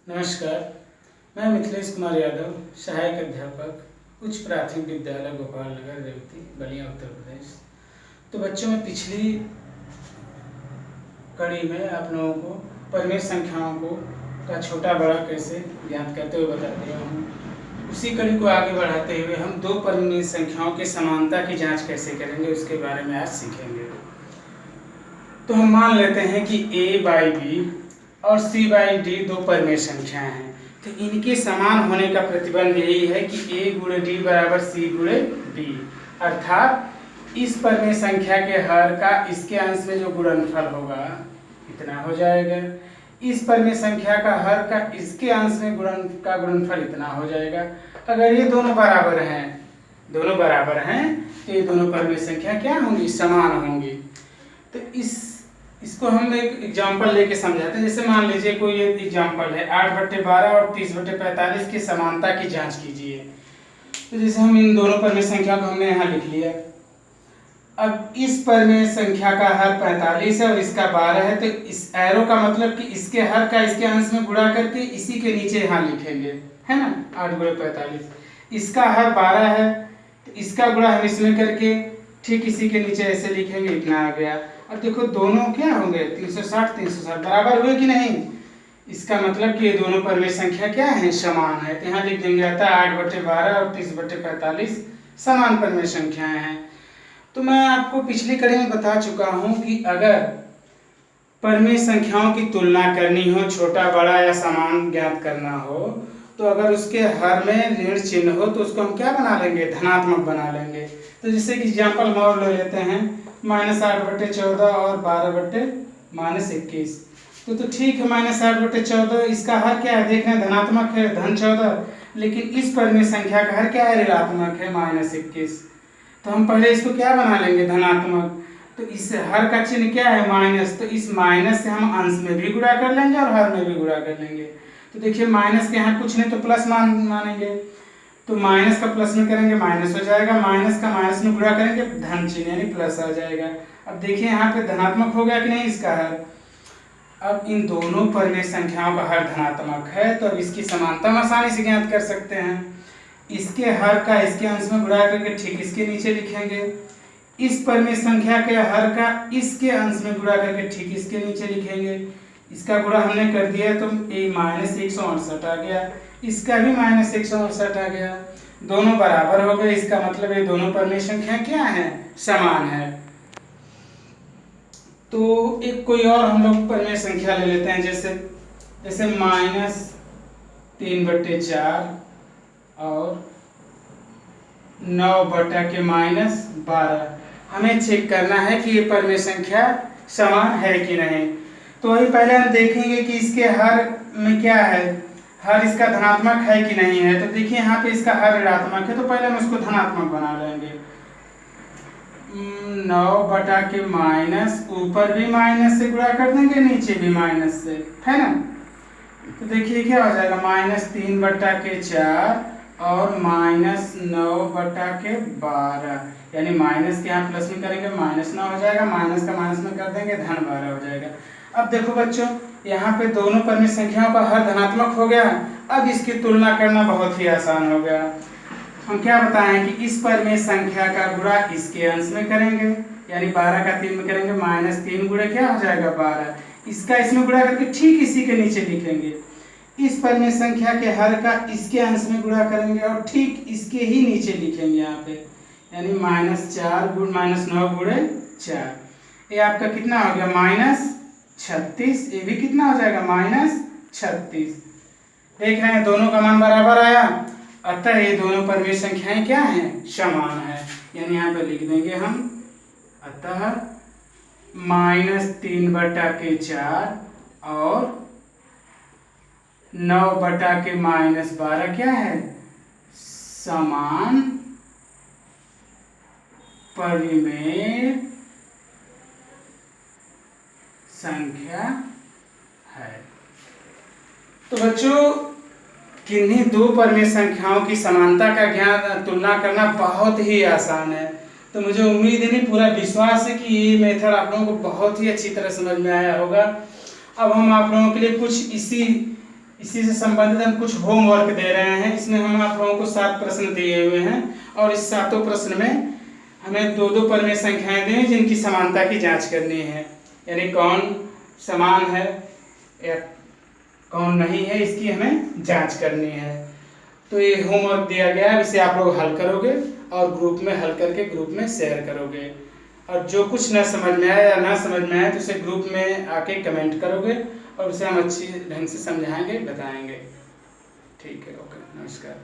नमस्कार, मैं मिथिलेश कुमार यादव, सहायक अध्यापक, उच्च प्राथमिक विद्यालय गोपाल नगर रेवती, बलिया, उत्तर प्रदेश। तो बच्चों में पिछली कड़ी में आप लोगों को परिमेय संख्याओं को का छोटा बड़ा कैसे ज्ञात करते हुए बता दिया हूँ। उसी कड़ी को आगे बढ़ाते हुए हम दो परिमेय संख्याओं की समानता की जांच कैसे करेंगे उसके बारे में आज सीखेंगे। तो हम मान लेते हैं कि a बाई बी और c बाई डी दो परिमेय संख्याएं हैं। तो इनके समान होने का प्रतिबंध यही है कि a गुणे डी बराबर c गुणे डी, अर्थात इस परिमेय संख्या के हर का इसके अंश में जो गुणनफल होगा इतना हो जाएगा, इस परिमेय संख्या का हर का इसके अंश में गुणनफल इतना हो जाएगा। अगर ये दोनों बराबर हैं तो ये दोनों परिमेय संख्या क्या होंगी, समान होंगी। तो इसको हम एक एग्जाम्पल लेके समझाते हैं। जैसे मान लीजिए कोई एक एग्जाम्पल है 8/12 और 30/45 की समानता की जांच कीजिए। तो जैसे हम इन दोनों परिमेय संख्या को हमने यहाँ लिख लिया। अब इस परिमेय संख्या का हर 45 है और इसका 12 है, तो इस एरो का मतलब कि इसके हर का इसके अंश में गुणा करके इसी के नीचे यहाँ लिखेंगे, है ना, 8/45। इसका हर 12 है तो इसका गुणा हम इसमें करके ठीक इसी के नीचे ऐसे लिखेंगे, इतना आ गया। अब देखो दोनों क्या होंगे, 360 बराबर हुए कि नहीं। इसका मतलब कि ये दोनों परिमेय संख्या क्या है, समान है। तो यहाँ लिख देंगे आता 8/12 और 30/45 समान परिमेय संख्याएं हैं। तो मैं आपको पिछली कड़ी में बता चुका हूँ कि अगर परिमेय संख्याओं की तुलना करनी हो, छोटा बड़ा या समान ज्ञात करना हो, तो अगर उसके हर में ऋण चिन्ह हो तो उसको हम क्या बना लेंगे, धनात्मक बना लेंगे। तो जैसे कि एग्जाम्पल और ले लेते हैं, -8/14 और 12/-21। तो ठीक है, -8/14 इसका हर क्या है, देख रहे हैं धनात्मक है, धन 14, लेकिन इस परिमेय संख्या का हर क्या है, ऋणात्मक है, -21। तो हम पहले इसको क्या बना लेंगे, धनात्मक। तो इस हर का चिन्ह क्या है, माइनस, तो इस माइनस से हम अंश में भी गुणा कर लेंगे और हर में भी गुणा कर लेंगे। तो देखिए माइनस के यहाँ कुछ नहीं तो प्लस मानेंगे, तो माइनस का प्लस में करेंगे माइनस हो जाएगा, माइनस का माइनस में गुणा करेंगे धन चिन्ह यानी प्लस आ जाएगा। अब देखिए यहाँ पे धनात्मक हो गया कि नहीं इसका हर। अब इन दोनों परिमेय संख्याओं का हर धनात्मक है तो अब इसकी समानता हम आसानी से ज्ञात कर सकते हैं। इसके हर का इसके अंश में गुणा करके ठीक इसके नीचे लिखेंगे, इस परिमेय संख्या के हर का इसके अंश में गुणा करके ठीक इसके नीचे लिखेंगे। इसका गुणा हमने कर दिया तो -168 आ गया, इसका भी -168 आ गया, दोनों बराबर हो गए। इसका मतलब ये दोनों परिमेय संख्या क्या है, समान है। तो एक कोई और हम लोग परिमेय संख्या ले लेते हैं, जैसे -3/4 और 9/-12। हमें चेक करना है कि ये परिमेय संख्या समान है कि नहीं। तो वही पहले हम देखेंगे कि इसके हर में क्या है, हर इसका धनात्मक है कि नहीं है। तो देखिए यहाँ पे इसका हर ऋणात्मक है, तो पहले हम उसको धनात्मक बना लेंगे। 9/- ऊपर भी माइनस से गुणा कर देंगे, नीचे भी माइनस से, है ना। तो देखिए क्या हो जाएगा, -3/4 और -9/12, यानी माइनस के यहाँ प्लस में करेंगे -9 हो जाएगा, माइनस का माइनस में कर देंगे धन 12 हो जाएगा। अब देखो बच्चों यहाँ पे दोनों परिमेय संख्याओं का हर धनात्मक हो गया। अब इसकी तुलना करना बहुत ही आसान हो गया। हम क्या बताएं कि इस परिमेय संख्या का गुणा इसके अंश में करेंगे, यानी 12 का 3 में करेंगे, -3 गुणे क्या हो जाएगा 12, इसका इसमें गुणा करके ठीक इसी के नीचे लिखेंगे। इस परिमेय संख्या के हर का इसके अंश में गुणा करेंगे और ठीक इसके ही नीचे लिखेंगे यहाँ पे, यानी -4 गुण -9 गुणे 4। ये आपका कितना हो गया, -36। ये भी कितना हो जाएगा, -36। देख रहे हैं दोनों का मान बराबर आया, अतः ये दोनों परिमेय संख्याएं क्या हैं, समान है। यानी यहाँ पे लिख देंगे हम, अतः -3/4 और 9/-12 क्या है, समान परिमेय संख्या है। तो बच्चों किन्हीं दो परिमेय संख्याओं की समानता का ज्ञान तुलना करना बहुत ही आसान है। तो मुझे उम्मीद नहीं, पूरा विश्वास है कि ये मेथड आप लोगों को बहुत ही अच्छी तरह समझ में आया होगा। अब हम आप लोगों के लिए कुछ इसी से संबंधित हम कुछ होमवर्क दे रहे हैं। इसमें हम आप लोगों को 7 प्रश्न दिए हुए हैं और इस 7 प्रश्न में हमें 2-2 परिमेय संख्याएं दें जिनकी समानता की जांच करनी है, यानी कौन समान है या कौन नहीं है, इसकी हमें जांच करनी है। तो ये होमवर्क दिया गया है, इसे आप लोग हल करोगे और ग्रुप में हल करके ग्रुप में शेयर करोगे। और जो कुछ न समझ में आए या ना समझ में आए तो उसे ग्रुप में आके कमेंट करोगे और उसे हम अच्छी ढंग से समझाएंगे, बताएंगे। ठीक है, ओके, नमस्कार।